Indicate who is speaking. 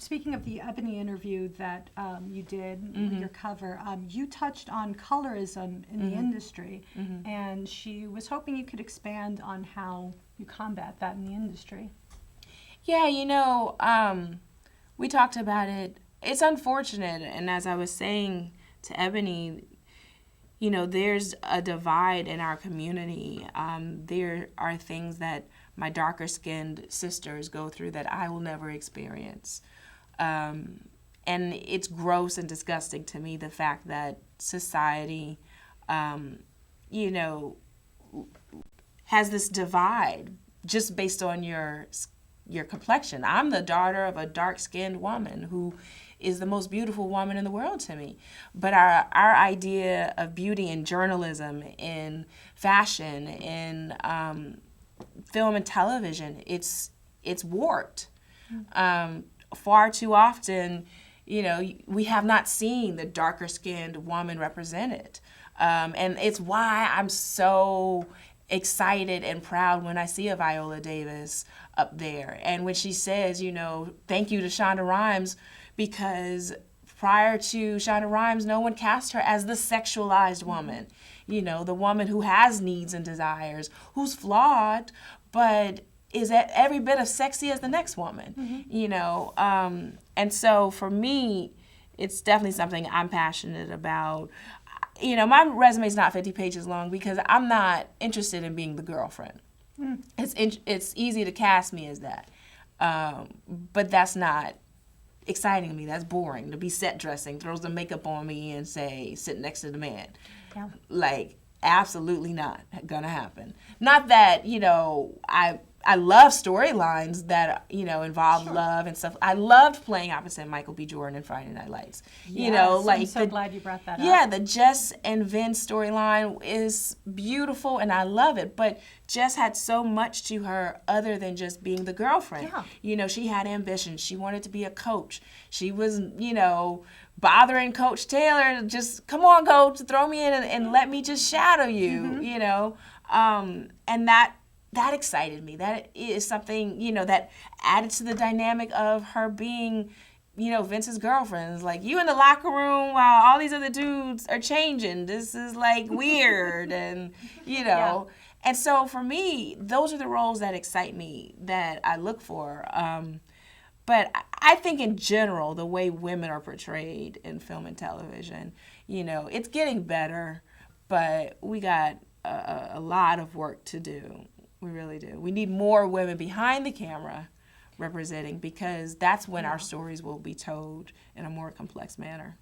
Speaker 1: speaking of the Ebony interview that you did,
Speaker 2: Mm-hmm.
Speaker 1: your cover, you touched on colorism in the industry, and she was hoping you could expand on how you combat that in the industry.
Speaker 2: Yeah, we talked about it. It's unfortunate, and as I was saying to Ebony, there's a divide in our community. There are things that my darker skinned sisters go through that I will never experience. And it's gross and disgusting to me, the fact that society, has this divide just based on your complexion. I'm the daughter of a dark-skinned woman who is the most beautiful woman in the world to me. But our idea of beauty in journalism, in fashion, in film and television, it's warped. Far too often, we have not seen the darker-skinned woman represented. And it's why I'm so excited and proud when I see a Viola Davis up there. And when she says, thank you to Shonda Rhimes, because prior to Shonda Rhimes, no one cast her as the sexualized woman. The woman who has needs and desires, who's flawed, but is every bit as sexy as the next woman. And so for me, it's definitely something I'm passionate about. My resume is not 50 pages long because I'm not interested in being the girlfriend. It's easy to cast me as that, but that's not exciting to me. That's boring. To be set dressing, throws the makeup on me and say, sit next to the man.
Speaker 1: Yeah.
Speaker 2: Like, absolutely not gonna happen. Not that, I love storylines that, involve love and stuff. I loved playing opposite Michael B. Jordan in Friday Night Lights.
Speaker 1: Yes, I'm so glad you brought that up.
Speaker 2: Yeah, the Jess and Vince storyline is beautiful and I love it. But Jess had so much to her other than just being the girlfriend.
Speaker 1: Yeah.
Speaker 2: She had ambitions. She wanted to be a coach. She was, bothering Coach Taylor, just, come on, Coach, throw me in and let me just shadow you, and that excited me. That is something, that added to the dynamic of her being, Vince's girlfriend. It's like, you in the locker room while all these other dudes are changing. This is like weird and,
Speaker 1: Yeah.
Speaker 2: And so for me, those are the roles that excite me, that I look for. But I think in general, the way women are portrayed in film and television, it's getting better, but we got a lot of work to do. We really do. We need more women behind the camera representing, because that's when our stories will be told in a more complex manner.